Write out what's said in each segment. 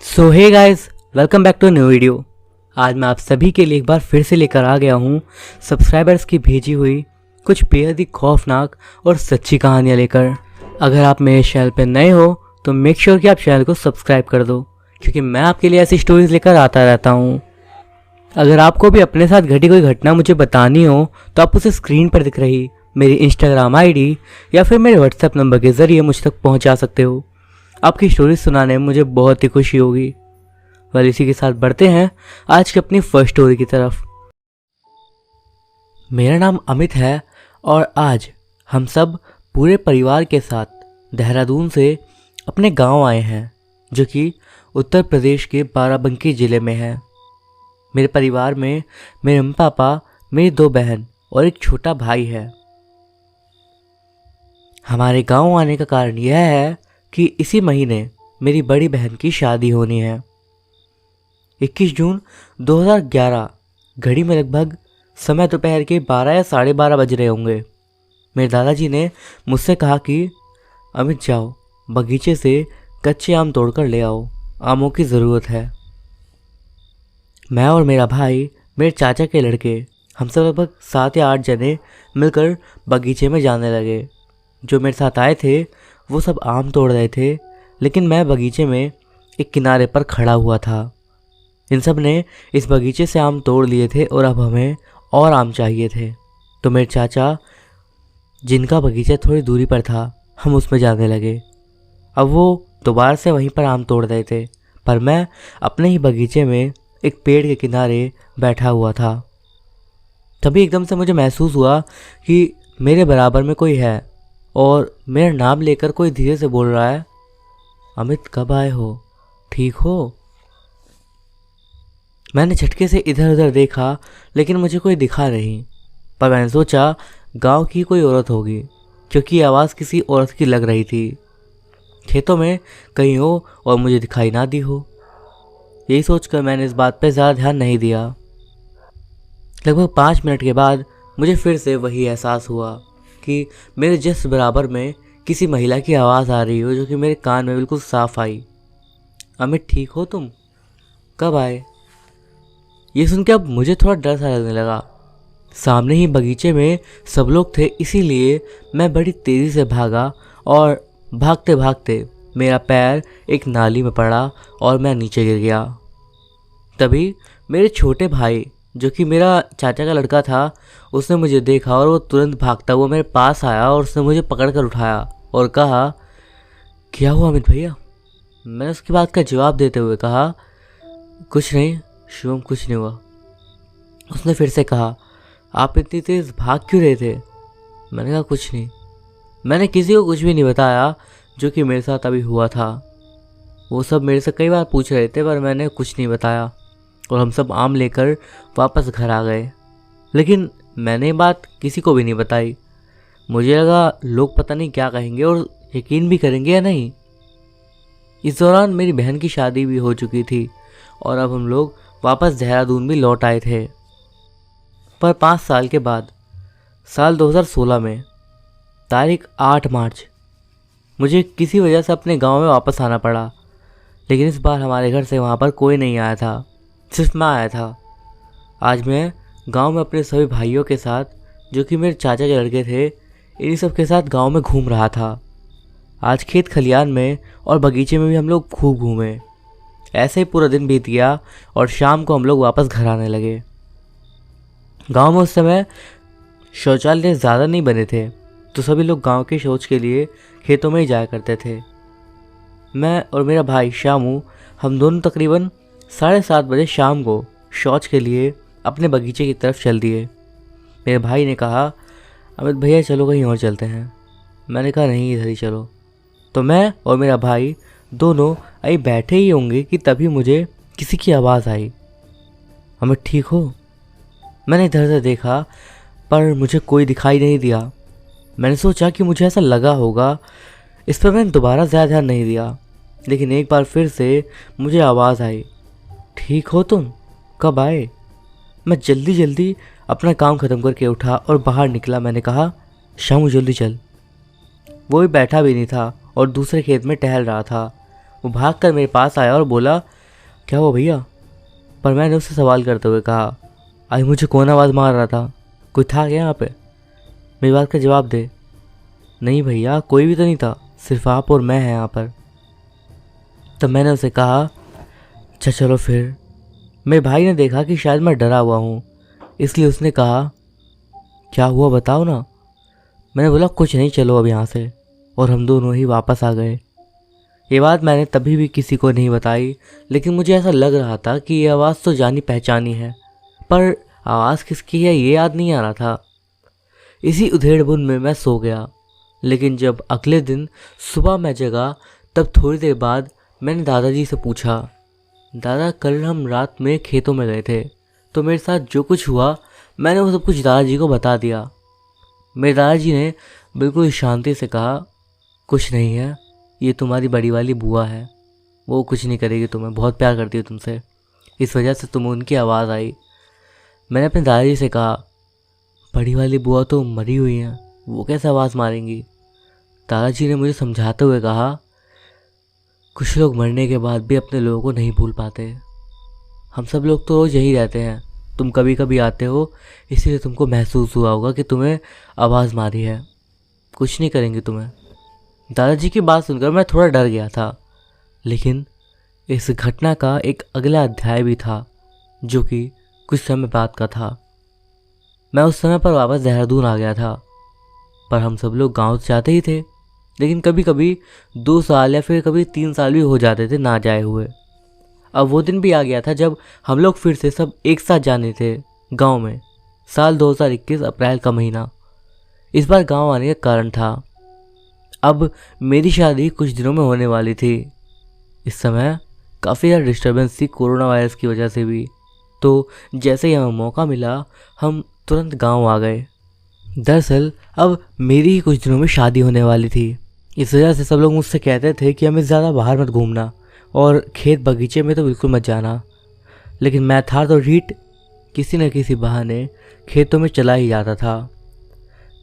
So hey guys, welcome back to new video. आज मैं आप सभी के लिए एक बार फिर से लेकर आ गया हूँ सब्सक्राइबर्स की भेजी हुई कुछ बेहद ही खौफनाक और सच्ची कहानियाँ लेकर। अगर आप मेरे चैनल पर नए हो तो मेक श्योर कि आप चैनल को सब्सक्राइब कर दो, क्योंकि मैं आपके लिए ऐसी स्टोरीज लेकर आता रहता हूँ। अगर आपको भी अपने साथ घटी कोई घटना मुझे बतानी हो तो आप उसे स्क्रीन पर दिख रही मेरी इंस्टाग्राम आईडी या फिर मेरे व्हाट्सएप नंबर के ज़रिए मुझ तक पहुँचा सकते हो। आपकी स्टोरी सुनाने में मुझे बहुत ही खुशी होगी। और इसी के साथ बढ़ते हैं आज की अपनी फर्स्ट स्टोरी की तरफ। मेरा नाम अमित है और आज हम सब पूरे परिवार के साथ देहरादून से अपने गांव आए हैं, जो कि उत्तर प्रदेश के बाराबंकी ज़िले में है। मेरे परिवार में मेरे मम्मी पापा, मेरी 2 बहन और एक छोटा भाई है। हमारे गांव आने का कारण यह है कि इसी महीने मेरी बड़ी बहन की शादी होनी है। 21 जून 2011 घड़ी में लगभग समय दोपहर के 12 या 12:30 बज रहे होंगे। मेरे दादाजी ने मुझसे कहा कि अमित जाओ बगीचे से कच्चे आम तोड़कर ले आओ, आमों की ज़रूरत है। मैं और मेरा भाई, मेरे चाचा के लड़के, हम सब लगभग 7 या 8 जने मिलकर बगीचे में जाने लगे। जो मेरे साथ आए थे वो सब आम तोड़ रहे थे, लेकिन मैं बगीचे में एक किनारे पर खड़ा हुआ था। इन सब ने इस बगीचे से आम तोड़ लिए थे और अब हमें और आम चाहिए थे। तो मेरे चाचा, जिनका बगीचा थोड़ी दूरी पर था, हम उसमें जाने लगे। अब वो दोबारा से वहीं पर आम तोड़ रहे थे, पर मैं अपने ही बगीचे में एक पेड़ के किनारे बैठा हुआ था। तभी एकदम से मुझे महसूस हुआ कि मेरे बराबर में कोई है और मेरा नाम लेकर कोई धीरे से बोल रहा है, अमित कब आए हो, ठीक हो? मैंने झटके से इधर उधर देखा, लेकिन मुझे कोई दिखा नहीं। पर मैंने सोचा गांव की कोई औरत होगी, क्योंकि ये आवाज़ किसी औरत की लग रही थी। खेतों में कहीं हो और मुझे दिखाई ना दी हो। यही सोचकर मैंने इस बात पर ज़्यादा ध्यान नहीं दिया। लगभग 5 मिनट के बाद मुझे फिर से वही एहसास हुआ कि मेरे जस्ट बराबर में किसी महिला की आवाज़ आ रही हो, जो कि मेरे कान में बिल्कुल साफ आई। अमित ठीक हो तुम, कब आए? ये सुन के अब मुझे थोड़ा डर सा लगने लगा। सामने ही बगीचे में सब लोग थे, इसीलिए मैं बड़ी तेज़ी से भागा और भागते भागते मेरा पैर एक नाली में पड़ा और मैं नीचे गिर गया। तभी मेरे छोटे भाई, जो कि मेरा चाचा का लड़का था, उसने मुझे देखा और वो तुरंत भागता हुआ मेरे पास आया और उसने मुझे पकड़ कर उठाया और कहा, क्या हुआ अमित भैया? मैंने उसकी बात का जवाब देते हुए कहा, कुछ नहीं शिवम, कुछ नहीं हुआ। उसने फिर से कहा, आप इतनी तेज़ भाग क्यों रहे थे? मैंने कहा कुछ नहीं। मैंने किसी को कुछ भी नहीं बताया जो कि मेरे साथ अभी हुआ था। वो सब मेरे से कई बार पूछ रहे थे, पर मैंने कुछ नहीं बताया और हम सब आम लेकर वापस घर आ गए। लेकिन मैंने ये बात किसी को भी नहीं बताई। मुझे लगा लोग पता नहीं क्या कहेंगे और यकीन भी करेंगे या नहीं। इस दौरान मेरी बहन की शादी भी हो चुकी थी और अब हम लोग वापस देहरादून भी लौट आए थे। पर 5 साल के बाद, साल 2016 में तारीख 8 मार्च, मुझे किसी वजह से अपने गांव में वापस आना पड़ा। लेकिन इस बार हमारे घर से वहां पर कोई नहीं आया था, सिर्फ मैं आया था। आज मैं गांव में अपने सभी भाइयों के साथ, जो कि मेरे चाचा के लड़के थे, इन्हीं सब के साथ गांव में घूम रहा था। आज खेत खलियान में और बगीचे में भी हम लोग खूब घूमे। ऐसे ही पूरा दिन बीत गया और शाम को हम लोग वापस घर आने लगे। गांव में उस समय शौचालय ज़्यादा नहीं बने थे, तो सभी लोग गांव के शौच के लिए खेतों में ही जाया करते थे। मैं और मेरा भाई शामू, हम दोनों तकरीबन 7:30 बजे शाम को शौच के लिए अपने बगीचे की तरफ चल दिए। मेरे भाई ने कहा, अमित भैया चलो कहीं और चलते हैं। मैंने कहा नहीं, इधर ही चलो। तो मैं और मेरा भाई दोनों अभी बैठे ही होंगे कि तभी मुझे किसी की आवाज़ आई, अमित ठीक हो? मैंने इधर उधर देखा, पर मुझे कोई दिखाई नहीं दिया। मैंने सोचा कि मुझे ऐसा लगा होगा, इस पर मैंने दोबारा ज़्यादा ध्यान नहीं दिया। लेकिन एक बार फिर से मुझे आवाज़ आई, ठीक हो तुम, कब आए? मैं जल्दी जल्दी अपना काम ख़त्म करके उठा और बाहर निकला। मैंने कहा, शामू जल्दी चल। वो भी बैठा भी नहीं था और दूसरे खेत में टहल रहा था। वो भागकर मेरे पास आया और बोला, क्या हुआ भैया? पर मैंने उससे सवाल करते हुए कहा, आज मुझे कौन आवाज़ मार रहा था? कोई था क्या यहाँ पे? मेरी बात का जवाब दे। नहीं भैया, कोई भी तो नहीं था, सिर्फ आप और मैं हैं यहाँ पर। तब मैंने उसे कहा, अच्छा चलो फिर। मेरे भाई ने देखा कि शायद मैं डरा हुआ हूँ, इसलिए उसने कहा, क्या हुआ बताओ ना। मैंने बोला, कुछ नहीं, चलो अब यहाँ से। और हम दोनों ही वापस आ गए। ये बात मैंने तभी भी किसी को नहीं बताई, लेकिन मुझे ऐसा लग रहा था कि ये आवाज़ तो जानी पहचानी है, पर आवाज़ किसकी है ये याद नहीं आ रहा था। इसी उधेड़बुन में मैं सो गया। लेकिन जब अगले दिन सुबह मैं जगा, तब थोड़ी देर बाद मैंने दादाजी से पूछा, दादा कल हम रात में खेतों में गए थे, तो मेरे साथ जो कुछ हुआ मैंने वो सब कुछ दादाजी को बता दिया। मेरे दादाजी ने बिल्कुल शांति से कहा, कुछ नहीं है, ये तुम्हारी बड़ी वाली बुआ है, वो कुछ नहीं करेगी, तुम्हें बहुत प्यार करती है तुमसे, इस वजह से तुम्हें उनकी आवाज़ आई। मैंने अपने दादाजी से कहा, बड़ी वाली बुआ तो मरी हुई हैं, वो कैसे आवाज़ मारेंगी? दादाजी ने मुझे समझाते हुए कहा, कुछ लोग मरने के बाद भी अपने लोगों को नहीं भूल पाते। हम सब लोग तो रोज़ यही रहते हैं, तुम कभी कभी आते हो, इसीलिए तुमको महसूस हुआ होगा कि तुम्हें आवाज़ मारी है, कुछ नहीं करेंगे तुम्हें। दादाजी की बात सुनकर मैं थोड़ा डर गया था, लेकिन इस घटना का एक अगला अध्याय भी था, जो कि कुछ समय बाद का था। मैं उस समय पर वापस देहरादून आ गया था, पर हम सब लोग गांव जाते ही थे, लेकिन कभी कभी 2 साल या फिर कभी 3 साल भी हो जाते थे ना जाए हुए। अब वो दिन भी आ गया था जब हम लोग फिर से सब एक साथ जाने थे गांव में। साल 2021 अप्रैल का महीना। इस बार गांव आने का कारण था, अब मेरी शादी कुछ दिनों में होने वाली थी। इस समय काफ़ी ज़्यादा डिस्टर्बेंस थी कोरोना वायरस की वजह से भी, तो जैसे ही हमें मौका मिला हम तुरंत गांव आ गए। दरअसल अब मेरी ही कुछ दिनों में शादी होने वाली थी, इस वजह से सब लोग मुझसे कहते थे कि हमें ज़्यादा बाहर मत घूमना और खेत बगीचे में तो बिल्कुल मत जाना। लेकिन मैं था तो ढीठ, किसी न किसी बहाने खेतों में चला ही जाता था।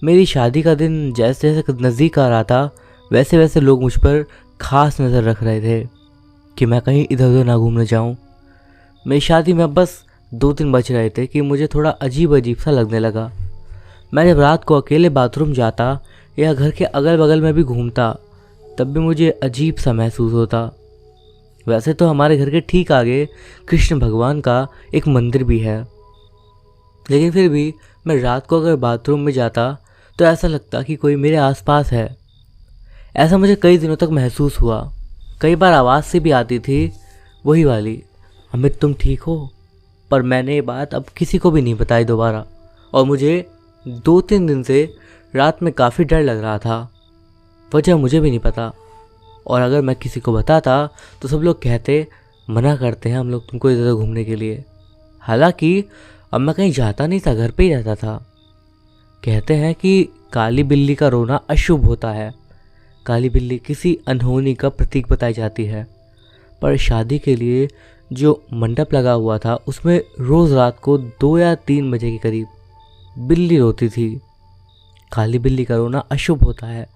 मेरी शादी का दिन जैसे जैसे नज़दीक आ रहा था, वैसे वैसे लोग मुझ पर खास नज़र रख रहे थे कि मैं कहीं इधर उधर ना घूमने जाऊं। मेरी शादी में बस 2 दिन बच रहे थे कि मुझे थोड़ा अजीब अजीब सा लगने लगा। मैं जब रात को अकेले बाथरूम जाता या घर के अगल बगल में भी घूमता, तब भी मुझे अजीब सा महसूस होता। वैसे तो हमारे घर के ठीक आगे कृष्ण भगवान का एक मंदिर भी है, लेकिन फिर भी मैं रात को अगर बाथरूम में जाता तो ऐसा लगता कि कोई मेरे आसपास है। ऐसा मुझे कई दिनों तक महसूस हुआ। कई बार आवाज़ से भी आती थी, वही वाली, अमित तुम ठीक हो? पर मैंने ये बात अब किसी को भी नहीं बताई दोबारा, और मुझे 2-3 दिन से रात में काफ़ी डर लग रहा था। वजह मुझे भी नहीं पता, और अगर मैं किसी को बताता तो सब लोग कहते, मना करते हैं हम लोग तुमको इधर घूमने के लिए। हालांकि अब मैं कहीं जाता नहीं था, घर पे ही रहता था। कहते हैं कि काली बिल्ली का रोना अशुभ होता है। काली बिल्ली किसी अनहोनी का प्रतीक बताई जाती है। पर शादी के लिए जो मंडप लगा हुआ था, उसमें रोज़ रात को 2 या 3 बजे के करीब बिल्ली रोती थी। काली बिल्ली का रोना अशुभ होता है,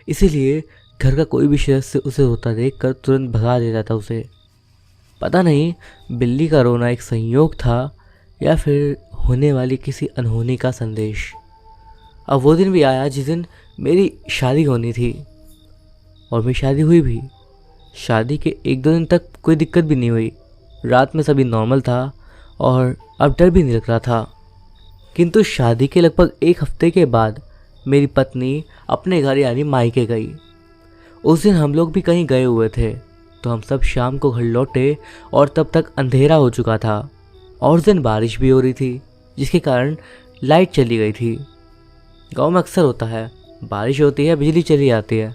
इसीलिए घर का कोई भी सदस्य उसे रोता देखकर तुरंत भगा देता था उसे। पता नहीं बिल्ली का रोना एक संयोग था या फिर होने वाली किसी अनहोनी का संदेश। अब वो दिन भी आया जिस दिन मेरी शादी होनी थी, और मेरी शादी हुई भी। शादी के 1-2 दिन तक कोई दिक्कत भी नहीं हुई, रात में सभी नॉर्मल था और अब डर भी नहीं लग रहा था। किंतु शादी के लगभग 1 हफ्ते के बाद मेरी पत्नी अपने घर यानी मायके गई। उस दिन हम लोग भी कहीं गए हुए थे, तो हम सब शाम को घर लौटे और तब तक अंधेरा हो चुका था, और उस दिन बारिश भी हो रही थी, जिसके कारण लाइट चली गई थी। गांव में अक्सर होता है, बारिश होती है बिजली चली जाती है,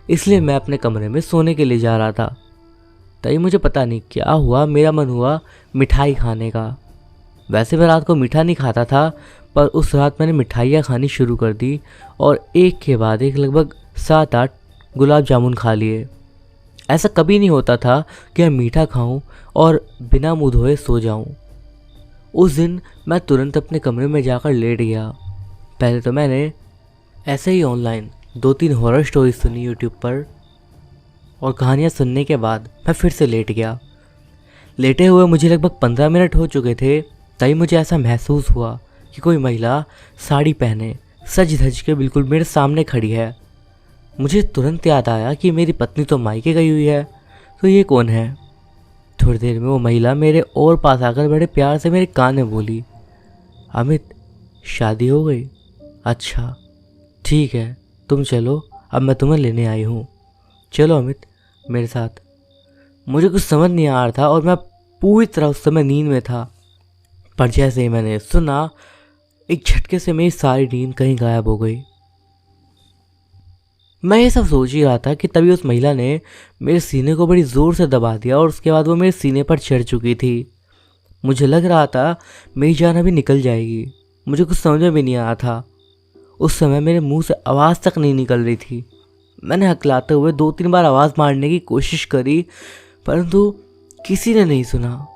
इसलिए मैं अपने कमरे में सोने के लिए जा रहा था। तभी मुझे पता नहीं क्या हुआ, मेरा मन हुआ मिठाई खाने का। वैसे मैं रात को मीठा नहीं खाता था, पर उस रात मैंने मिठाइयाँ खानी शुरू कर दी और एक के बाद एक लगभग 7-8 गुलाब जामुन खा लिए। ऐसा कभी नहीं होता था कि मैं मीठा खाऊं और बिना मुँह धोए सो जाऊं। उस दिन मैं तुरंत अपने कमरे में जाकर लेट गया। पहले तो मैंने ऐसे ही ऑनलाइन 2-3 हॉरर स्टोरी सुनी यूट्यूब पर, और कहानियाँ सुनने के बाद मैं फिर से लेट गया। लेटे हुए मुझे लगभग 15 मिनट हो चुके थे, तभी मुझे ऐसा महसूस हुआ कि कोई महिला साड़ी पहने सज धज के बिल्कुल मेरे सामने खड़ी है। मुझे तुरंत याद आया कि मेरी पत्नी तो मायके गई हुई है, तो ये कौन है। थोड़ी देर में वो महिला मेरे और पास आकर बड़े प्यार से मेरे कान में बोली, अमित शादी हो गई? अच्छा ठीक है, तुम चलो, अब मैं तुम्हें लेने आई हूँ। चलो अमित मेरे साथ। मुझे कुछ समझ नहीं आ रहा था और मैं पूरी तरह उस समय नींद में था, पर जैसे ही मैंने सुना, एक झटके से मेरी सारी नींद कहीं गायब हो गई। मैं ये सब सोच ही रहा था कि तभी उस महिला ने मेरे सीने को बड़ी ज़ोर से दबा दिया और उसके बाद वो मेरे सीने पर चढ़ चुकी थी। मुझे लग रहा था मेरी जान अभी निकल जाएगी। मुझे कुछ समझ में भी नहीं आ रहा था। उस समय मेरे मुंह से आवाज़ तक नहीं निकल रही थी। मैंने हकलाते हुए 2-3 बार आवाज़ मारने की कोशिश करी, परंतु किसी ने नहीं सुना।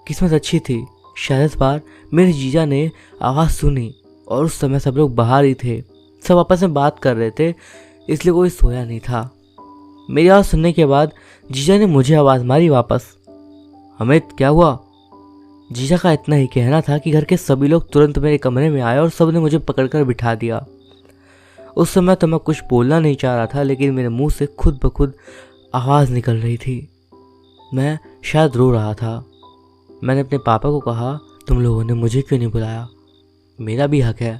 किस्मत अच्छी थी, शायद इस बार मेरे जीजा ने आवाज़ सुनी और उस समय सब लोग बाहर ही थे। सब आपस में बात कर रहे थे, इसलिए कोई सोया नहीं था। मेरी आवाज़ सुनने के बाद जीजा ने मुझे आवाज़ मारी वापस, अमित क्या हुआ? जीजा का इतना ही कहना था कि घर के सभी लोग तुरंत मेरे कमरे में आए और सब ने मुझे पकड़कर बिठा दिया। उस समय तो मैं कुछ बोलना नहीं चाह रहा था, लेकिन मेरे मुंह से खुद ब खुद आवाज़ निकल रही थी। मैं शायद रो रहा था। मैंने अपने पापा को कहा, तुम लोगों ने मुझे क्यों नहीं बुलाया? मेरा भी हक है।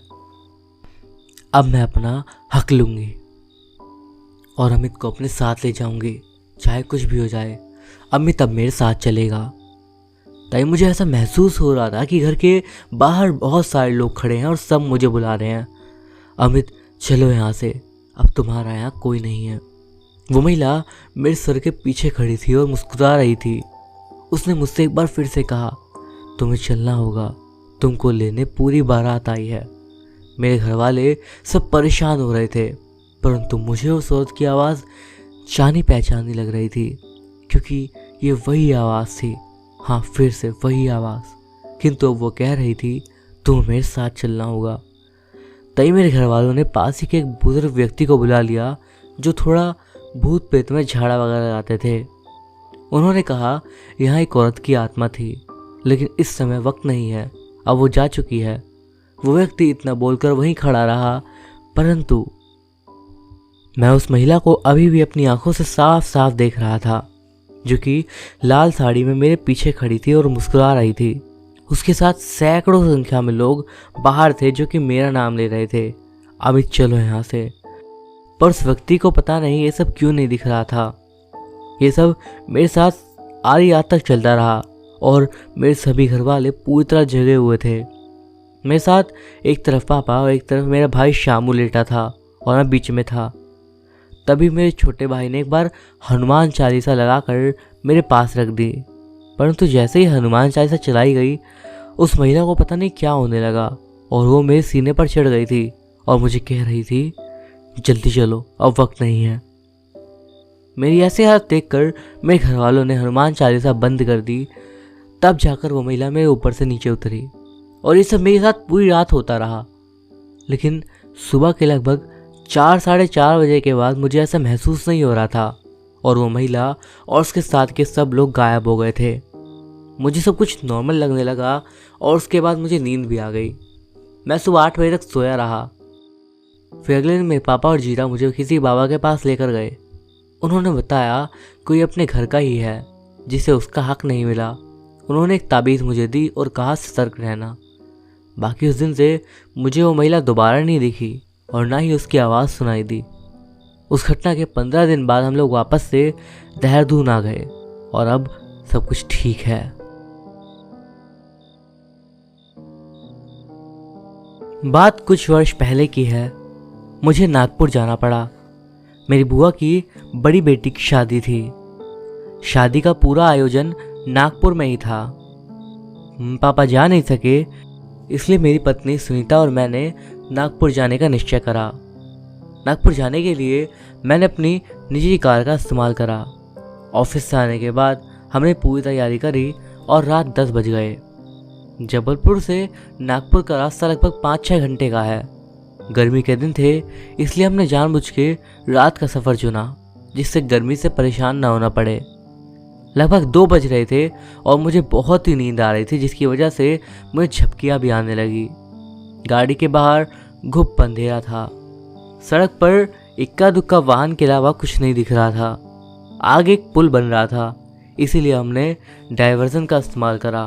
अब मैं अपना हक लूँगी और अमित को अपने साथ ले जाऊंगी, चाहे कुछ भी हो जाए। अमित अब मेरे साथ चलेगा। तभी मुझे ऐसा महसूस हो रहा था कि घर के बाहर बहुत सारे लोग खड़े हैं और सब मुझे बुला रहे हैं, अमित चलो यहाँ से, अब तुम्हारा यहाँ कोई नहीं है। वो महिला मेरे सर के पीछे खड़ी थी और मुस्कुरा रही थी। उसने मुझसे एक बार फिर से कहा, तुम्हें चलना होगा, तुमको लेने पूरी बारात आई है। मेरे घर वाले सब परेशान हो रहे थे, परंतु मुझे उस औरत की आवाज़ जानी पहचानी लग रही थी, क्योंकि ये वही आवाज़ थी। हाँ, फिर से वही आवाज़, किंतु वो कह रही थी, तुम्हें मेरे साथ चलना होगा। तभी मेरे घर वालों ने पास ही के एक बुजुर्ग व्यक्ति को बुला लिया, जो थोड़ा भूत प्रेत में झाड़ा वगैरह लगाते थे। उन्होंने कहा, यहाँ एक औरत की आत्मा थी, लेकिन इस समय वक्त नहीं है, अब वो जा चुकी है। वो व्यक्ति इतना बोलकर वहीं खड़ा रहा, परंतु मैं उस महिला को अभी भी अपनी आंखों से साफ साफ देख रहा था, जो कि लाल साड़ी में मेरे पीछे खड़ी थी और मुस्कुरा रही थी। उसके साथ सैकड़ों संख्या में लोग बाहर थे, जो कि मेरा नाम ले रहे थे, अमित चलो यहाँ से। पर उस व्यक्ति को पता नहीं ये सब क्यों नहीं दिख रहा था। ये सब मेरे साथ आधी रात तक चलता रहा और मेरे सभी घर वाले पूरी तरह जगे हुए थे। मेरे साथ एक तरफ पापा और एक तरफ मेरा भाई शामू लेटा था और मैं बीच में था। तभी मेरे छोटे भाई ने एक बार हनुमान चालीसा लगाकर मेरे पास रख दी, परंतु जैसे ही हनुमान चालीसा चलाई गई, उस महिला को पता नहीं क्या होने लगा और वो मेरे सीने पर चढ़ गई थी और मुझे कह रही थी, जल्दी चलो, अब वक्त नहीं है। मेरी ऐसी हालत देखकर मेरे घर वालों ने हनुमान चालीसा बंद कर दी। तब जाकर वो महिला मेरे ऊपर से नीचे उतरी और ये सब मेरे साथ पूरी रात होता रहा। लेकिन सुबह के लगभग 4-4:30 बजे के बाद मुझे ऐसा महसूस नहीं हो रहा था और वो महिला और उसके साथ के सब लोग गायब हो गए थे। मुझे सब कुछ नॉर्मल लगने लगा और उसके बाद मुझे नींद भी आ गई। मैं सुबह 8 बजे तक सोया रहा। फिर अगले दिन मेरे पापा और जीजा मुझे किसी बाबा के पास लेकर गए। उन्होंने बताया कोई अपने घर का ही है जिसे उसका हक नहीं मिला। उन्होंने एक ताबीज़ मुझे दी और कहा सतर्क रहना। बाकी उस दिन से मुझे वो महिला दोबारा नहीं दिखी और ना ही उसकी आवाज़ सुनाई दी। उस घटना के 15 दिन बाद हम लोग वापस से देहरादून आ गए और अब सब कुछ ठीक है। बात कुछ वर्ष पहले की है। मुझे नागपुर जाना पड़ा। मेरी बुआ की बड़ी बेटी की शादी थी। शादी का पूरा आयोजन नागपुर में ही था। पापा जा नहीं सके, इसलिए मेरी पत्नी सुनीता और मैंने नागपुर जाने का निश्चय करा। नागपुर जाने के लिए मैंने अपनी निजी कार का इस्तेमाल करा। ऑफिस से आने के बाद हमने पूरी तैयारी करी और रात 10 बज गए। जबलपुर से नागपुर का रास्ता लगभग 5-6 घंटे का है। गर्मी के दिन थे, इसलिए हमने जानबूझ के रात का सफ़र चुना, जिससे गर्मी से परेशान ना होना पड़े। लगभग 2 बज रहे थे और मुझे बहुत ही नींद आ रही थी, जिसकी वजह से मुझे झपकियाँ भी आने लगी। गाड़ी के बाहर घुप अंधेरा था। सड़क पर इक्का दुक्का वाहन के अलावा कुछ नहीं दिख रहा था। आगे एक पुल बन रहा था, इसीलिए हमने डाइवर्जन का इस्तेमाल करा।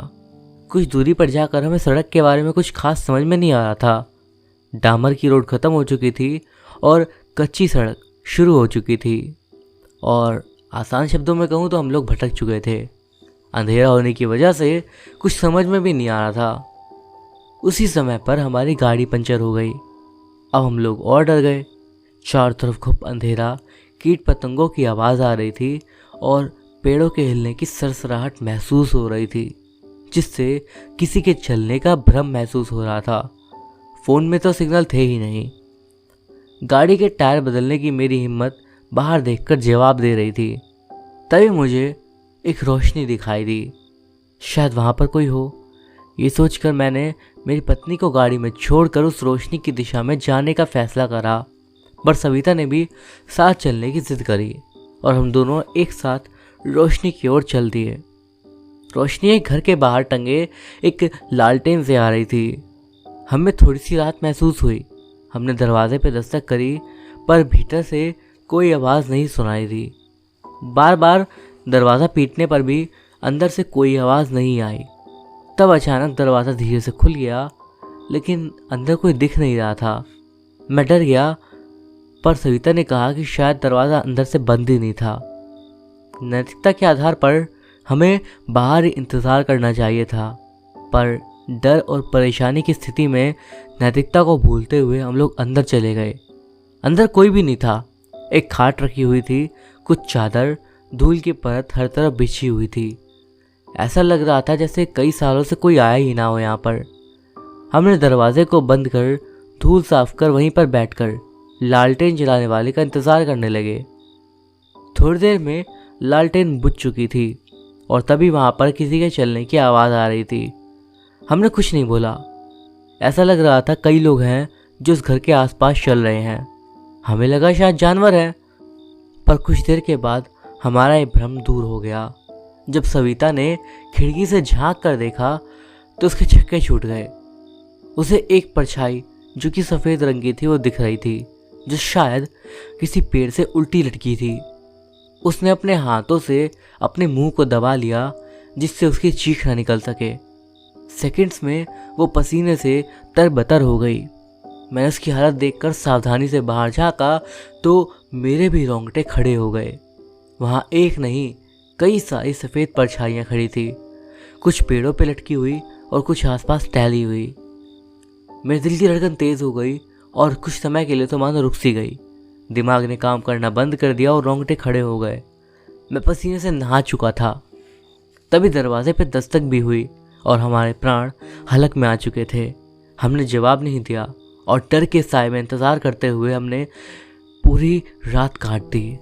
कुछ दूरी पर जाकर हमें सड़क के बारे में कुछ खास समझ में नहीं आ रहा था। डामर की रोड ख़त्म हो चुकी थी और कच्ची सड़क शुरू हो चुकी थी, और आसान शब्दों में कहूँ तो हम लोग भटक चुके थे। अंधेरा होने की वजह से कुछ समझ में भी नहीं आ रहा था। उसी समय पर हमारी गाड़ी पंचर हो गई। अब हम लोग और डर गए। चारों तरफ खूब अंधेरा, कीट पतंगों की आवाज़ आ रही थी और पेड़ों के हिलने की सरसराहट महसूस हो रही थी, जिससे किसी के चलने का भ्रम महसूस हो रहा था। फ़ोन में तो सिग्नल थे ही नहीं। गाड़ी के टायर बदलने की मेरी हिम्मत बाहर देखकर जवाब दे रही थी। तभी मुझे एक रोशनी दिखाई दी। शायद वहाँ पर कोई हो। ये सोचकर मैंने मेरी पत्नी को गाड़ी में छोड़कर उस रोशनी की दिशा में जाने का फैसला करा, पर सविता ने भी साथ चलने की जिद करी और हम दोनों एक साथ रोशनी की ओर चल दिए। रोशनी एक घर के बाहर टंगे एक लालटेन से आ रही थी। हमें थोड़ी सी राहत महसूस हुई। हमने दरवाजे पर दस्तक करी, पर भीतर से कोई आवाज़ नहीं सुनाई दी। बार बार दरवाज़ा पीटने पर भी अंदर से कोई आवाज़ नहीं आई। तब अचानक दरवाज़ा धीरे से खुल गया, लेकिन अंदर कोई दिख नहीं रहा था। मैं डर गया, पर सविता ने कहा कि शायद दरवाज़ा अंदर से बंद ही नहीं था। नैतिकता के आधार पर हमें बाहर ही इंतज़ार करना चाहिए था, पर डर और परेशानी की स्थिति में नैतिकता को भूलते हुए हम लोग अंदर चले गए। अंदर कोई भी नहीं था। एक खाट रखी हुई थी, कुछ चादर, धूल की परत हर तरफ बिछी हुई थी। ऐसा लग रहा था जैसे कई सालों से कोई आया ही ना हो यहाँ पर। हमने दरवाजे को बंद कर, धूल साफ कर वहीं पर बैठकर लालटेन जलाने वाले का इंतज़ार करने लगे। थोड़ी देर में लालटेन बुझ चुकी थी और तभी वहाँ पर किसी के चलने की आवाज़ आ रही थी। हमने कुछ नहीं बोला। ऐसा लग रहा था कई लोग हैं जो उस घर के आसपास चल रहे हैं। हमें लगा शायद जानवर है, पर कुछ देर के बाद हमारा ये भ्रम दूर हो गया। जब सविता ने खिड़की से झांक कर देखा तो उसके छक्के छूट गए। उसे एक परछाई जो कि सफ़ेद रंग की थी वो दिख रही थी, जो शायद किसी पेड़ से उल्टी लटकी थी। उसने अपने हाथों से अपने मुंह को दबा लिया, जिससे उसकी चीख न निकल सके। सेकंड्स में वो पसीने से तरबतर हो गई। मैंने उसकी हालत देखकर सावधानी से बाहर झाँका तो मेरे भी रोंगटे खड़े हो गए। वहाँ एक नहीं, कई सारी सफ़ेद परछाइयाँ खड़ी थी, कुछ पेड़ों पे लटकी हुई और कुछ आसपास टहली हुई। मेरे दिल की धड़कन तेज़ हो गई और कुछ समय के लिए तो मानो रुक सी गई। दिमाग ने काम करना बंद कर दिया और रोंगटे खड़े हो गए। मैं पसीने से नहा चुका था। तभी दरवाजे पे दस्तक भी हुई और हमारे प्राण हलक में आ चुके थे। हमने जवाब नहीं दिया और डर के साए में इंतज़ार करते हुए हमने पूरी रात काट दी।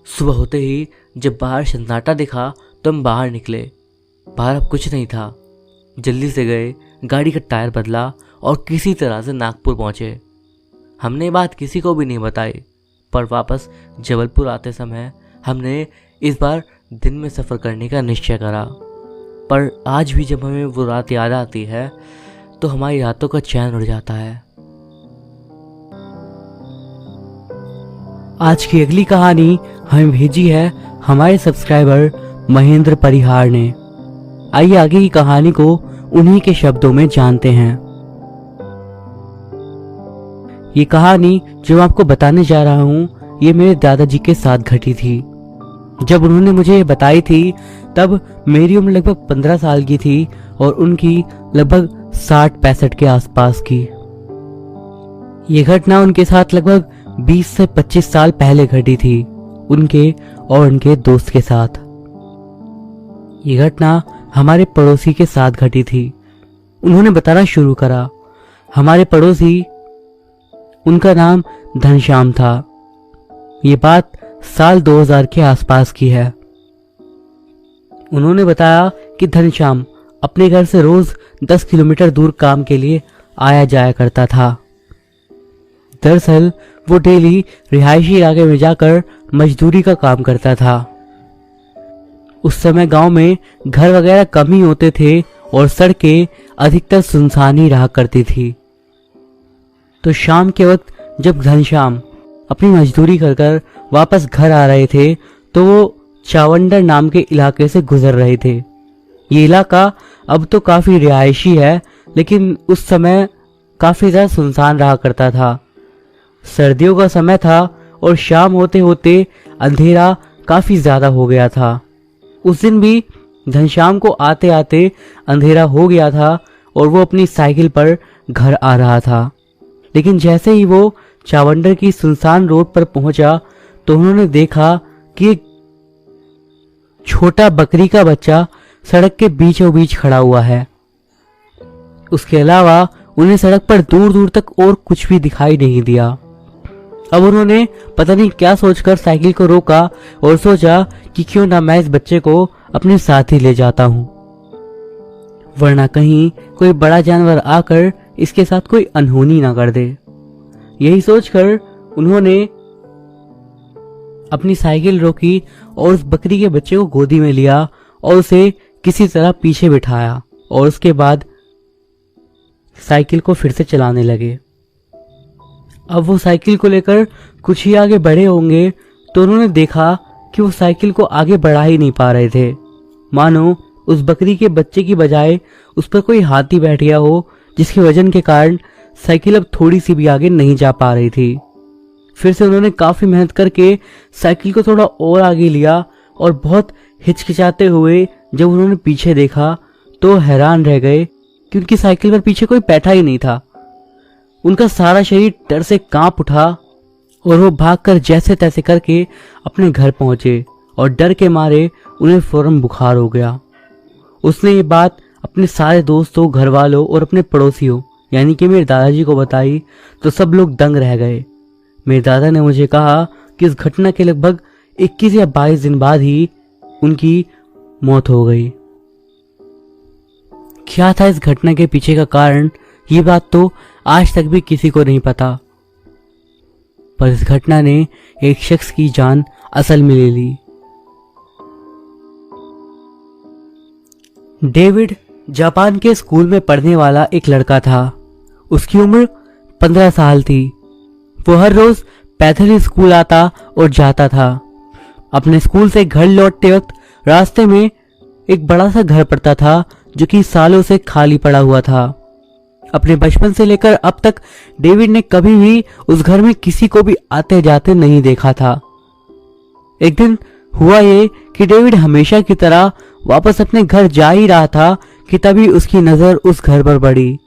सुबह होते ही जब बाहर सन्नाटा दिखा तो हम बाहर निकले। बाहर अब कुछ नहीं था। जल्दी से गए, गाड़ी का टायर बदला और किसी तरह से नागपुर पहुँचे। हमने बात किसी को भी नहीं बताई, पर वापस जबलपुर आते समय हमने इस बार दिन में सफ़र करने का निश्चय करा। पर आज भी जब हमें वो रात याद आती है तो हमारी रातों का चैन उड़ जाता है। आज की अगली कहानी हमें भेजी है हमारे सब्सक्राइबर महेंद्र परिहार ने। आइए आगे की कहानी को उन्हीं के शब्दों में जानते हैं। ये कहानी जो मैं आपको बताने जा रहा हूँ, ये मेरे दादाजी के साथ घटी थी। जब उन्होंने मुझे ये बताई थी तब मेरी उम्र लगभग 15 साल की थी और उनकी लगभग 60-65 के आसपास की। ये घटना उनके साथ लगभग 20 से 25 साल पहले घटी थी, उनके और उनके दोस्त के साथ। ये घटना हमारे पड़ोसी के साथ घटी थी। उन्होंने बताना शुरू करा। हमारे पड़ोसी, उनका नाम घनश्याम था। ये बात साल 2000 के आसपास की है। उन्होंने बताया कि घनश्याम अपने घर से रोज 10 किलोमीटर दूर काम के लिए आया जाया करता था। दरअसल वो डेली रिहायशी इलाके में जाकर मजदूरी का काम करता था। उस समय गांव में घर वगैरह कम ही होते थे और सड़कें अधिकतर सुनसान ही रहा करती थी। तो शाम के वक्त जब घनश्याम अपनी मजदूरी कर कर वापस घर आ रहे थे तो वो चावंडर नाम के इलाके से गुजर रहे थे। ये इलाका अब तो काफी रिहायशी है, लेकिन उस समय काफी ज्यादा सुनसान रहा करता था। सर्दियों का समय था और शाम होते होते अंधेरा काफी ज्यादा हो गया था। उस दिन भी घनश्याम को आते आते अंधेरा हो गया था और वो अपनी साइकिल पर घर आ रहा था। लेकिन जैसे ही वो चावंडर की सुनसान रोड पर पहुंचा तो उन्होंने देखा कि एक छोटा बकरी का बच्चा सड़क के बीचों बीच खड़ा हुआ है। उसके अलावा उन्हें सड़क पर दूर दूर तक और कुछ भी दिखाई नहीं दिया। अब उन्होंने पता नहीं क्या सोचकर साइकिल को रोका और सोचा कि क्यों ना मैं इस बच्चे को अपने साथ ही ले जाता हूं, वरना कहीं कोई बड़ा जानवर आकर इसके साथ कोई अनहोनी ना कर दे। यही सोचकर उन्होंने अपनी साइकिल रोकी और उस बकरी के बच्चे को गोदी में लिया और उसे किसी तरह पीछे बिठाया और उसके बाद साइकिल को फिर से चलाने लगे। अब वो साइकिल को लेकर कुछ ही आगे बढ़े होंगे तो उन्होंने देखा कि वो साइकिल को आगे बढ़ा ही नहीं पा रहे थे, मानो उस बकरी के बच्चे की बजाय उस पर कोई हाथी बैठ गया हो, जिसके वजन के कारण साइकिल अब थोड़ी सी भी आगे नहीं जा पा रही थी। फिर से उन्होंने काफी मेहनत करके साइकिल को थोड़ा और आगे लिया और बहुत हिचकिचाते हुए जब उन्होंने पीछे देखा तो हैरान रह गए कि उनकी साइकिल पर पीछे कोई बैठा ही नहीं था। उनका सारा शरीर डर से कांप उठा और वो भागकर जैसे तैसे करके अपने घर पहुंचे और डर के मारे उन्हें फौरन बुखार हो गया। उसने ये बात अपने सारे दोस्तों, घर वालों और अपने पड़ोसियों यानी कि मेरे दादाजी को बताई तो सब लोग दंग रह गए। मेरे दादा ने मुझे कहा कि इस घटना के लगभग 21 या 22 दिन बाद ही उनकी मौत हो गई। क्या था इस घटना के पीछे का कारण, ये बात तो आज तक भी किसी को नहीं पता, पर इस घटना ने एक शख्स की जान असल में ले ली। डेविड जापान के स्कूल में पढ़ने वाला एक लड़का था। उसकी उम्र 15 साल थी। वो हर रोज पैदल ही स्कूल आता और जाता था। अपने स्कूल से घर लौटते वक्त रास्ते में एक बड़ा सा घर पड़ता था जो कि सालों से खाली पड़ा हुआ था। अपने बचपन से लेकर अब तक डेविड ने कभी भी उस घर में किसी को भी आते जाते नहीं देखा था। एक दिन हुआ ये कि डेविड हमेशा की तरह वापस अपने घर जा ही रहा था कि तभी उसकी नजर उस घर पर पड़ी।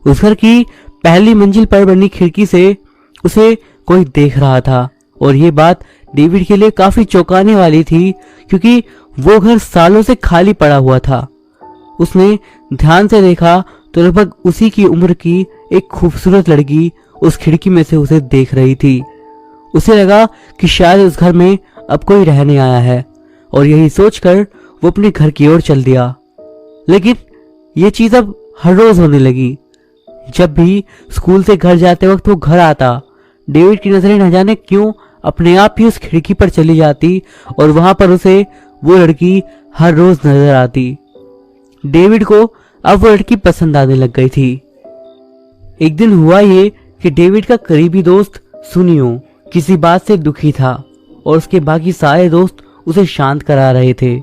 उस घर की पहली मंजिल पर बनी खिड़की से उसे कोई देख रहा था और ये बात डेविड के लिए काफी चौंकाने वाली थी क्योंकि वो घर सालों से खाली पड़ा हुआ था। उसने ध्यान से देखा तो लगभग उसी की उम्र की एक खूबसूरत लड़की उस खिड़की में से उसे देख रही थी। उसे लगा कि शायद उस घर में अब कोई रहने आया है और यही सोचकर वो अपने घर की ओर चल दिया। लेकिन ये चीज अब हर रोज होने लगी। जब भी स्कूल से घर जाते वक्त वो घर आता, डेविड की नजरें न जाने क्यों अपने आप ही उस खिड़की पर चली जाती और वहां पर उसे वो लड़की हर रोज नजर आती। डेविड को अब वो लड़की पसंद आने लग गई थी। एक दिन हुआ ये कि डेविड का करीबी दोस्त सुनियो किसी बात से दुखी था और उसके बाकी सारे दोस्त उसे शांत करा रहे थे।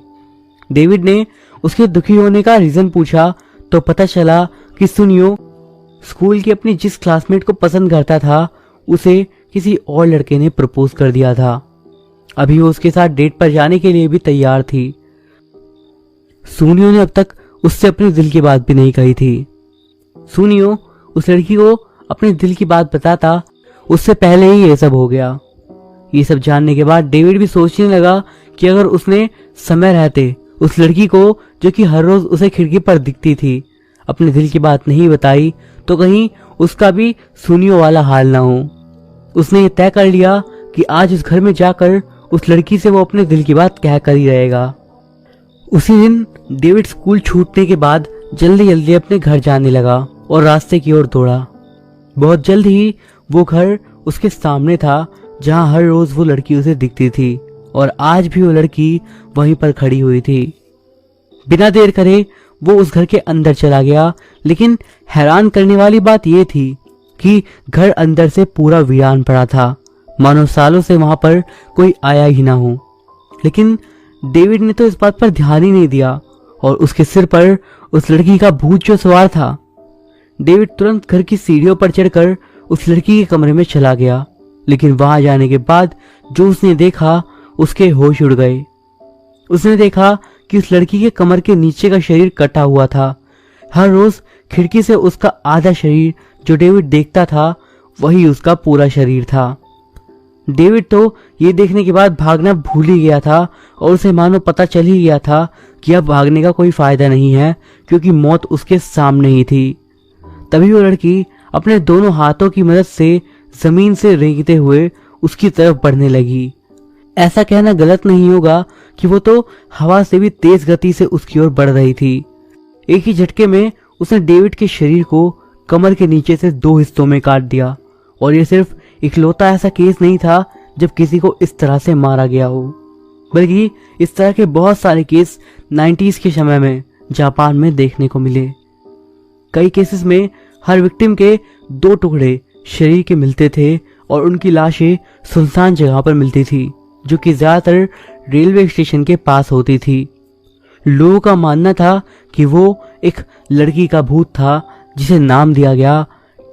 डेविड ने उसके दुखी होने का रीजन पूछा तो पता चला कि सुनियो स्कूल की अपनी जिस क्लासमेट को पसंद करता था उसे किसी और लड़के ने प्रपोज कर दिया था। अभी वो उसके साथ डेट पर जाने के लिए भी तैयार थी। सुनियो ने अब तक उससे अपने दिल की बात भी नहीं कही थी। सुनियो उस लड़की को अपने दिल की बात बताता उससे पहले ही ये सब हो गया। ये सब जानने के बाद डेविड भी सोचने लगा कि अगर उसने समय रहते उस लड़की को जो कि हर रोज उसे खिड़की पर दिखती थी अपने दिल की बात नहीं बताई तो कहीं उसका भी सुनियो वाला हाल ना हो। उसने ये तय कर लिया कि आज उस घर में जाकर उस लड़की से वो अपने दिल की बात कह कर ही रहेगा। उसी दिन डेविड स्कूल छूटने के बाद जल्दी जल्दी अपने घर जाने लगा और रास्ते की ओर दौड़ा। बहुत जल्द ही वो घर उसके सामने था जहां हर रोज वो लड़की उसे दिखती थी और आज भी वो लड़की वहीं पर खड़ी हुई थी। बिना देर करे वो उस घर के अंदर चला गया, लेकिन हैरान करने वाली बात यह थी कि घर अंदर से पूरा वीरान पड़ा था, मानो सालों से वहां पर कोई आया ही ना हो। लेकिन डेविड ने तो इस बात पर ध्यान ही नहीं दिया और उसके सिर पर उस लड़की का भूत जो सवार था। डेविड तुरंत घर की सीढ़ियों पर चढ़कर उस लड़की के कमरे में चला गया, लेकिन वहां जाने के बाद जो उसने देखा उसके होश उड़ गए। उसने देखा कि उस लड़की के कमर के नीचे का शरीर कटा हुआ था। हर रोज खिड़की से उसका आधा शरीर जो डेविड देखता था वही उसका पूरा शरीर था। डेविड तो ये देखने के बाद भागना भूल ही गया था और उसे मानो पता चल ही गया था कि अब भागने का कोई फायदा नहीं है, क्योंकि मौत उसके सामने ही थी। तभी वो लड़की अपने दोनों हाथों की मदद से जमीन से रेंगते हुए उसकी तरफ बढ़ने लगी। ऐसा कहना गलत नहीं होगा कि वो तो हवा से भी तेज गति से उसकी ओर बढ़ रही थी। एक ही झटके में उसने डेविड के शरीर को कमर के नीचे से 2 हिस्सों में काट दिया। और ये सिर्फ इकलौता ऐसा केस नहीं था जब किसी को इस तरह से मारा गया हो, बल्कि इस तरह के बहुत सारे केस 90s के समय में जापान में देखने को मिले। कई केसेस में हर विक्टिम के 2 टुकड़े शरीर के मिलते थे और उनकी लाशें सुनसान जगह पर मिलती थी, जो कि ज्यादातर रेलवे स्टेशन के पास होती थी। लोगों का मानना था कि वो एक लड़की का भूत था जिसे नाम दिया गया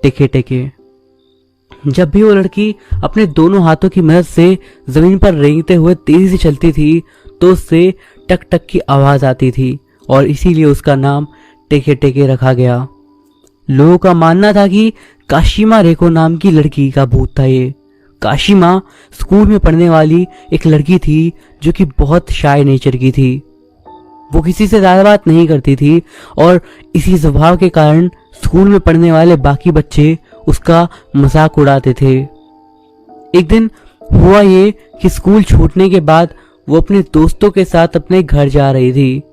टेके टेके। जब भी वो लड़की अपने दोनों हाथों की मदद से जमीन पर रेंगते हुए तेजी से चलती थी तो उससे टक टक की आवाज आती थी और इसीलिए उसका नाम टेके टेके रखा गया। लोगों का मानना था कि काशिमा रेको नाम की लड़की का भूत था ये। काशिमा स्कूल में पढ़ने वाली एक लड़की थी जो कि बहुत शाय नेचर की थी। वो किसी से ज्यादा बात नहीं करती थी और इसी स्वभाव के कारण स्कूल में पढ़ने वाले बाकी बच्चे उसका मजाक उड़ाते थे। एक दिन हुआ ये कि स्कूल छूटने के बाद वो अपने दोस्तों के साथ अपने घर जा रही थी।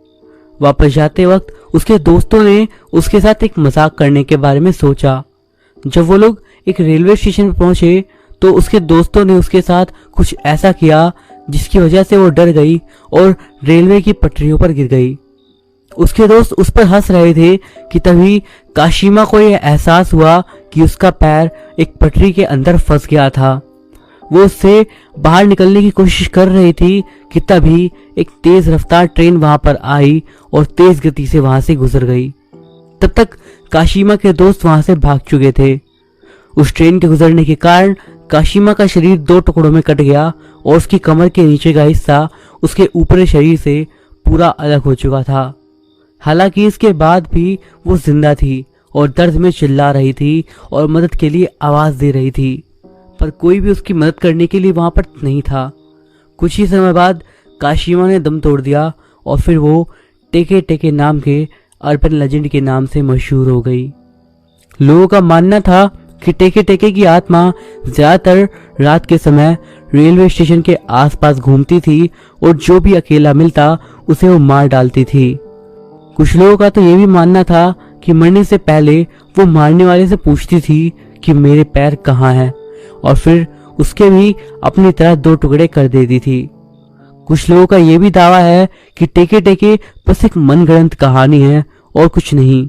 वापस जाते वक्त उसके दोस्तों ने उसके साथ एक मजाक करने के बारे में सोचा। जब वो लोग एक रेलवे स्टेशन पर पहुंचे तो उसके दोस्तों ने उसके साथ कुछ ऐसा किया जिसकी वजह से वो डर गई और रेलवे की पटरियों पर गिर गई। उसके दोस्त उस पर हंस रहे थे कि तभी काशिमा को यह एहसास हुआ कि उसका पैर एक पटरी के अंदर फंस गया था। वो उससे बाहर निकलने की कोशिश कर रही थी कि तभी एक तेज रफ्तार ट्रेन वहां पर आई और तेज गति से वहां से गुजर गई। तब तक काशिमा के दोस्त वहां से भाग चुके थे। उस ट्रेन के गुजरने के कारण काशिमा का शरीर 2 टुकड़ों में कट गया और उसकी कमर के नीचे का हिस्सा उसके ऊपरी शरीर से पूरा अलग हो चुका था। हालांकि इसके बाद भी वो जिंदा थी और दर्द में चिल्ला रही थी और मदद के लिए आवाज दे रही थी, पर कोई भी उसकी मदद करने के लिए वहां पर नहीं था। कुछ ही समय बाद काशिमा ने दम तोड़ दिया और फिर वो टेके टेके नाम के अर्बन लेजेंड के नाम से मशहूर हो गई। लोगों का मानना था कि टेके टेके की आत्मा ज्यादातर रात के समय रेलवे स्टेशन के आसपास घूमती थी और जो भी अकेला मिलता उसे वो मार डालती थी। कुछ लोगों का तो ये भी मानना था कि मरने से पहले वो मारने वाले से पूछती थी कि मेरे पैर कहाँ हैं, और फिर उसके भी अपनी तरह 2 टुकड़े कर देती थी। कुछ लोगों का ये भी दावा है कि टेके टेके बस एक मनगढ़ंत कहानी है और कुछ नहीं,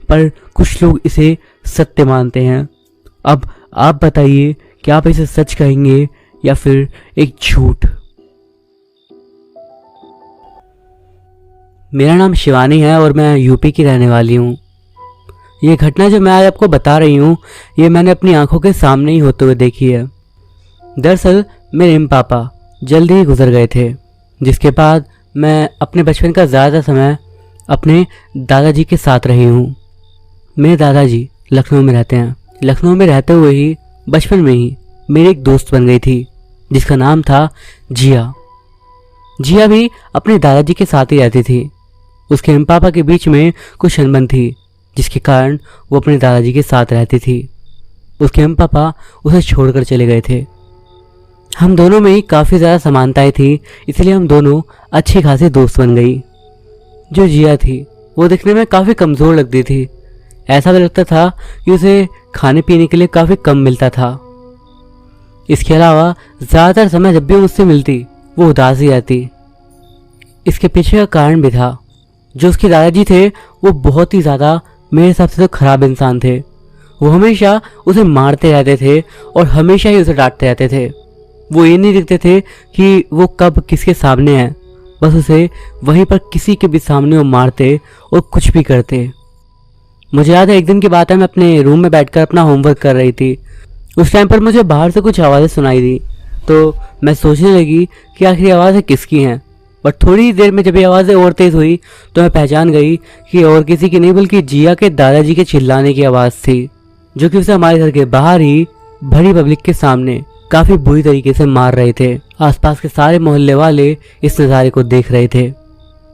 पर कुछ लोग इसे सत्य मानते हैं। अब आप बताइए कि आप इसे सच कहेंगे या फिर एक झूठ। मेरा नाम शिवानी है और मैं यूपी की रहने वाली हूँ। ये घटना जो मैं आज आपको बता रही हूँ ये मैंने अपनी आंखों के सामने ही होते हुए देखी है। दरअसल मेरे पापा जल्दी ही गुजर गए थे, जिसके बाद मैं अपने बचपन का ज़्यादा समय अपने दादाजी के साथ रही हूँ। मेरे दादाजी लखनऊ में रहते हैं। लखनऊ में रहते हुए ही बचपन में ही मेरी एक दोस्त बन गई थी जिसका नाम था जिया। जिया भी अपने दादाजी के साथ ही रहती थी। उसके पापा के बीच में कुछ अनबन थी जिसके कारण वो अपने दादाजी के साथ रहती थी। उसके पापा उसे छोड़कर चले गए थे। हम दोनों में ही काफ़ी ज़्यादा समानताएं थी, इसलिए हम दोनों अच्छी खासी दोस्त बन गई। जो जिया थी वो दिखने में काफ़ी कमज़ोर लगती थी। ऐसा भी लगता था कि उसे खाने पीने के लिए काफ़ी कम मिलता था। इसके अलावा ज़्यादातर समय जब भी मुझसे मिलती वो उदास ही रहती। इसके पीछे का कारण भी था। जो उसके दादाजी थे वो बहुत ही ज़्यादा मेरे हिसाब से तो खराब इंसान थे। वो हमेशा उसे मारते रहते थे और हमेशा ही उसे डांटते रहते थे। वो ये नहीं देखते थे कि वो कब किसके सामने है, बस उसे वहीं पर किसी के भी सामने वो मारते और कुछ भी करते। मुझे याद है एक दिन की बात है, मैं अपने रूम में बैठकर अपना होमवर्क कर रही थी। उस टाइम पर मुझे बाहर से कुछ आवाज़ें सुनाई दी, तो मैं सोचने लगी कि आखिर ये आवाज़ें किसकी हैं। बट थोड़ी देर में जब ये आवाज़ें और तेज़ हुई तो मैं पहचान गई कि और किसी की नहीं बल्कि जिया के दादाजी के चिल्लाने की आवाज़ थी, जो कि उसे हमारे घर के बाहर ही भरी पब्लिक के सामने काफ़ी बुरी तरीके से मार रहे थे। आसपास के सारे मोहल्ले वाले इस नज़ारे को देख रहे थे।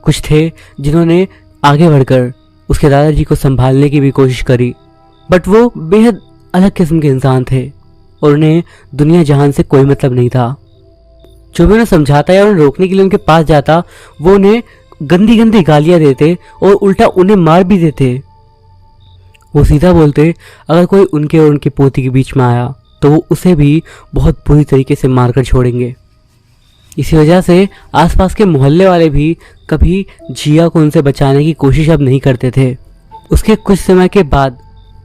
कुछ थे जिन्होंने आगे बढ़कर उसके दादाजी को संभालने की भी कोशिश करी, बट वो बेहद अलग किस्म के इंसान थे और उन्हें दुनिया जहान से कोई मतलब नहीं था। जो भी उन्हें समझाता या उन्हें रोकने के लिए उनके पास जाता, वो उन्हें गंदी गंदी गालियां देते और उल्टा उन्हें मार भी देते। वो सीधा बोलते अगर कोई उनके और उनकी पोती के बीच में आया तो वो उसे भी बहुत बुरी तरीके से मारकर छोड़ेंगे। इसी वजह से आसपास के मोहल्ले वाले भी कभी जिया को उनसे बचाने की कोशिश अब नहीं करते थे। उसके कुछ समय के बाद,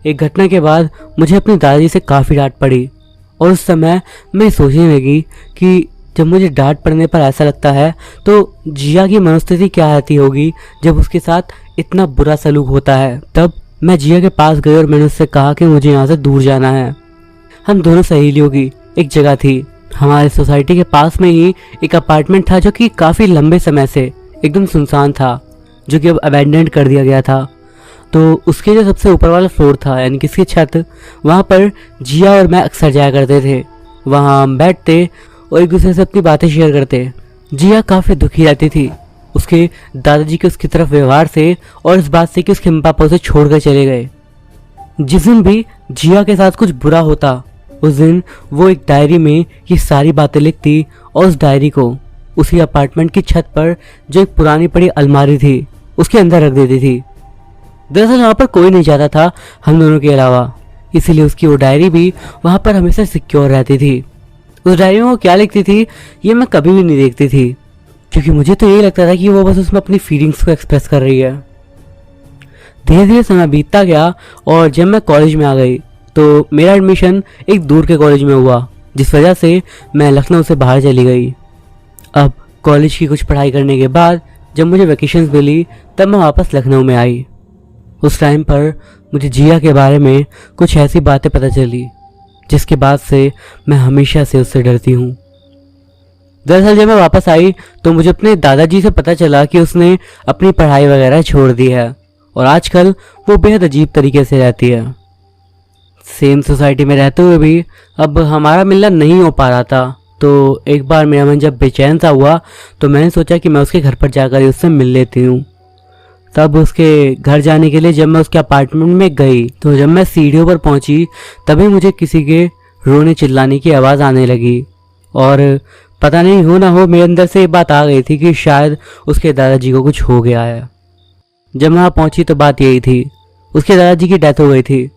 एक घटना के बाद, मुझे अपने दादाजी से काफ़ी डांट पड़ी और उस समय मैं सोचने लगी कि जब मुझे डांट पड़ने पर ऐसा लगता है तो जिया की मनोस्थिति क्या रहती होगी जब उसके साथ इतना बुरा सलूक होता है। तब मैं जिया के पास गई और मैंने उससे कहा कि मुझे यहाँ से दूर जाना है। हम दोनों सहेलियों की एक जगह थी। हमारे सोसाइटी के पास में ही एक अपार्टमेंट था जो कि काफ़ी लंबे समय से एकदम सुनसान था, जो कि अब अबैंडन कर दिया गया था। तो उसके जो सबसे ऊपर वाला फ्लोर था, यानी कि इसकी छत, वहाँ पर जिया और मैं अक्सर जाया करते थे। वहाँ हम बैठते और एक दूसरे से अपनी बातें शेयर करते। जिया काफ़ी दुखी रहती थी उसके दादाजी के उसकी तरफ व्यवहार से और इस बात से कि उसके पापा उसे छोड़कर चले गए। जिस दिन भी जिया के साथ कुछ बुरा होता उस दिन वो एक डायरी में ये सारी बातें लिखती और उस डायरी को उसी अपार्टमेंट की छत पर जो एक पुरानी पड़ी अलमारी थी उसके अंदर रख देती थी। दरअसल वहाँ पर कोई नहीं जाता था हम दोनों के अलावा, इसीलिए उसकी वो डायरी भी वहाँ पर हमेशा सिक्योर रहती थी। उस डायरी में वो क्या लिखती थी ये मैं कभी भी नहीं देखती थी, क्योंकि मुझे तो यही लगता था कि वो बस उसमें अपनी फीलिंग्स को एक्सप्रेस कर रही है। धीरे धीरे समय बीतता गया और जब मैं कॉलेज में आ गई तो मेरा एडमिशन एक दूर के कॉलेज में हुआ, जिस वजह से मैं लखनऊ से बाहर चली गई। अब कॉलेज की कुछ पढ़ाई करने के बाद जब मुझे वैकेशंस मिली तब मैं वापस लखनऊ में आई। उस टाइम पर मुझे जिया के बारे में कुछ ऐसी बातें पता चली जिसके बाद से मैं हमेशा से उससे डरती हूँ। दरअसल जब मैं वापस आई तो मुझे अपने दादाजी से पता चला कि उसने अपनी पढ़ाई वगैरह छोड़ दी है और आजकल वो बेहद अजीब तरीके से रहती है। सेम सोसाइटी में रहते हुए भी अब हमारा मिलना नहीं हो पा रहा था, तो एक बार मेरा मन जब बेचैन सा हुआ तो मैंने सोचा कि मैं उसके घर पर जाकर उससे मिल लेती हूँ। तब उसके घर जाने के लिए जब मैं उसके अपार्टमेंट में गई तो जब मैं सीढ़ियों पर पहुंची तभी मुझे किसी के रोने चिल्लाने की आवाज़ आने लगी और पता नहीं हो ना हो मेरे अंदर से ये बात आ गई थी कि शायद उसके दादाजी को कुछ हो गया है। जब वहाँ पहुंची तो बात यही थी, उसके दादाजी की डेथ हो गई थी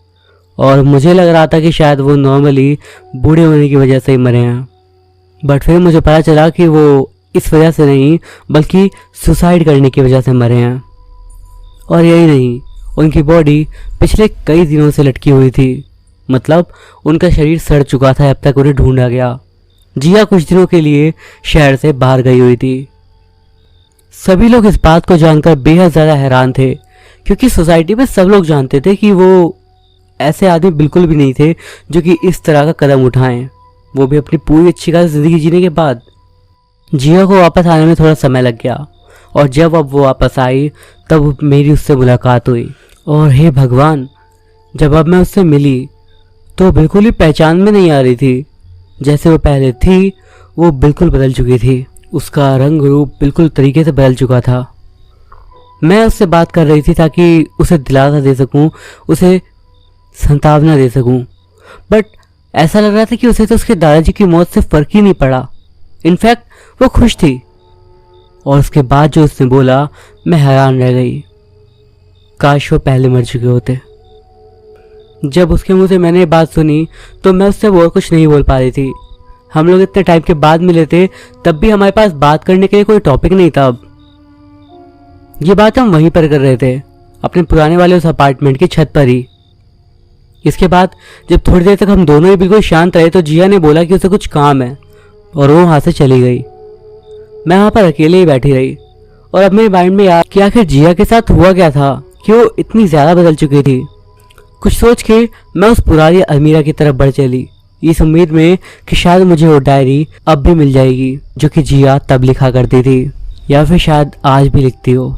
और मुझे लग रहा था कि शायद वो नॉर्मली बूढ़े होने की वजह से ही मरे हैं। बट फिर मुझे पता चला कि वो इस वजह से नहीं बल्कि सुसाइड करने की वजह से मरे हैं। और यही नहीं, उनकी बॉडी पिछले कई दिनों से लटकी हुई थी, मतलब उनका शरीर सड़ चुका था, अब तक उन्हें ढूंढा गया। जिया कुछ दिनों के लिए शहर से बाहर गई हुई थी। सभी लोग इस बात को जानकर बेहद ज़्यादा हैरान थे, क्योंकि सोसाइटी में सब लोग जानते थे कि वो ऐसे आदमी बिल्कुल भी नहीं थे जो कि इस तरह का कदम उठाएं, वो भी अपनी पूरी अच्छी खासी ज़िंदगी जीने के बाद। जिया को वापस आने में थोड़ा समय लग गया और जब अब वो वापस आई तब मेरी उससे मुलाकात हुई और हे भगवान, जब अब मैं उससे मिली तो बिल्कुल ही पहचान में नहीं आ रही थी। जैसे वो पहले थी वो बिल्कुल बदल चुकी थी, उसका रंग रूप बिल्कुल तरीके से बदल चुका था। मैं उससे बात कर रही थी ताकि उसे दिलासा दे सकूं, उसे सांत्वना दे सकूं, बट ऐसा लग रहा था कि उसे तो उसके दादाजी की मौत से फर्क ही नहीं पड़ा। इनफैक्ट वो खुश थी। और उसके बाद जो उसने बोला मैं हैरान रह गई, काश वो पहले मर चुके होते। जब उसके मुंह से मैंने ये बात सुनी तो मैं उससे और कुछ नहीं बोल पा रही थी। हम लोग इतने टाइम के बाद मिले थे, तब भी हमारे पास बात करने के लिए कोई टॉपिक नहीं था। अब ये बात हम वहीं पर कर रहे थे, अपने पुराने वाले उस अपार्टमेंट की छत पर ही। इसके बाद जब थोड़ी देर तक हम दोनों ही बिल्कुल शांत रहे तो जिया ने बोला कि उसे कुछ काम है और वो वहाँ से चली गई। मैं वहाँ पर अकेले ही बैठी रही और अब मेरे माइंड में याद कि आखिर जिया के साथ हुआ क्या था कि वो इतनी ज़्यादा बदल चुकी थी। कुछ सोच के मैं उस पुरानी अलमीरा की तरफ बढ़ चली, इस उम्मीद में कि शायद मुझे वो डायरी अब भी मिल जाएगी जो कि जिया तब लिखा करती थी, या फिर शायद आज भी लिखती हो।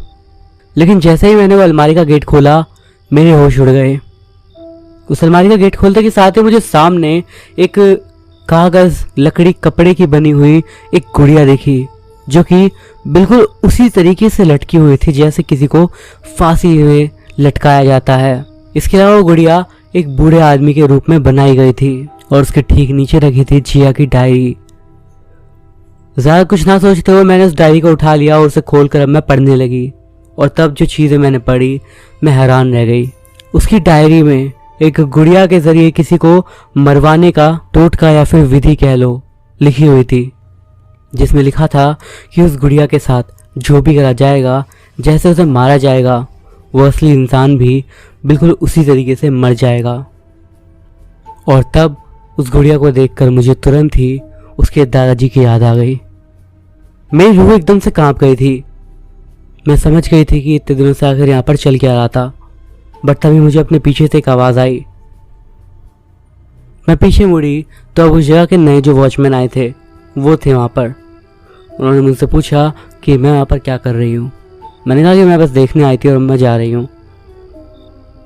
लेकिन जैसे ही मैंने वो अलमारी का गेट खोला मेरे होश उड़ गए। उस अलमारी का गेट खोलते के साथ ही मुझे सामने एक कागज, लकड़ी, कपड़े की बनी हुई एक गुड़िया दिखी जो कि बिल्कुल उसी तरीके से लटकी हुई थी जैसे किसी को फांसी में लटकाया जाता है। इसके अलावा वो गुड़िया एक बूढ़े आदमी के रूप में बनाई गई थी और उसके ठीक नीचे रखी थी जिया की डायरी। ज़्यादा कुछ ना सोचते हुए मैंने उस डायरी को उठा लिया और उसे खोलकर अब मैं पढ़ने लगी। और तब जो चीज़ें मैंने पढ़ी मैं हैरान रह गई। उसकी डायरी में एक गुड़िया के जरिए किसी को मरवाने का टोटका या फिर विधि कह लो लिखी हुई थी, जिसमें लिखा था कि उस गुड़िया के साथ जो भी करा जाएगा, जैसे उसे मारा जाएगा, वो असली इंसान भी बिल्कुल उसी तरीके से मर जाएगा। और तब उस गुड़िया को देखकर मुझे तुरंत ही उसके दादाजी की याद आ गई। मेरी रूह एकदम से कांप गई थी। मैं समझ गई थी कि इतने दिनों से आखिर यहाँ पर चल क्या रहा था। बट तभी मुझे अपने पीछे से एक आवाज़ आई। मैं पीछे मुड़ी तो अब उस जगह के नए जो वॉचमैन आए थे वो थे वहाँ पर। उन्होंने मुझसे पूछा कि मैं वहाँ पर क्या कर रही हूँ। मैंने कहा कि मैं बस देखने आई थी और मैं जा रही हूँ।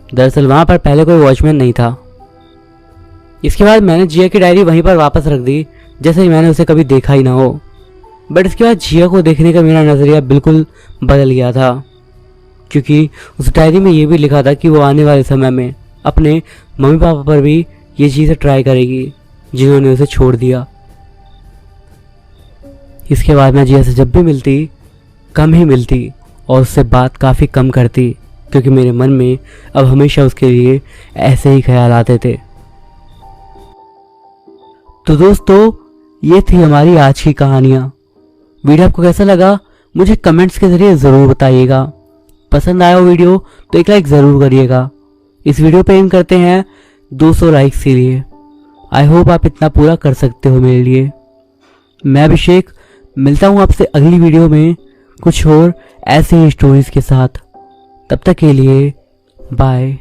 दरअसल वहाँ पर पहले कोई वॉचमैन नहीं था। इसके बाद मैंने जिया की डायरी वहीं पर वापस रख दी जैसे ही मैंने उसे कभी देखा ही ना हो। बट इसके बाद जिया को देखने का मेरा नज़रिया बिल्कुल बदल गया था, क्योंकि उस डायरी में ये भी लिखा था कि वो आने वाले समय में अपने मम्मी पापा पर भी ये चीज़ें ट्राई करेगी जिन्होंने उसे छोड़ दिया। इसके बाद मैं जिया से जब भी मिलती कम ही मिलती और उससे बात काफ़ी कम करती, क्योंकि मेरे मन में अब हमेशा उसके लिए ऐसे ही ख्याल आते थे। तो दोस्तों ये थी हमारी आज की कहानियाँ। वीडियो आपको कैसा लगा मुझे कमेंट्स के ज़रिए ज़रूर बताइएगा। पसंद आया हो वीडियो तो एक लाइक ज़रूर करिएगा। इस वीडियो पे एम करते हैं 200 लाइक्स के लिए। आई होप आप इतना पूरा कर सकते हो मेरे लिए। मैं अभिषेक मिलता हूँ आपसे अगली वीडियो में कुछ और ऐसे ही स्टोरीज के साथ। तब तक के लिए बाय।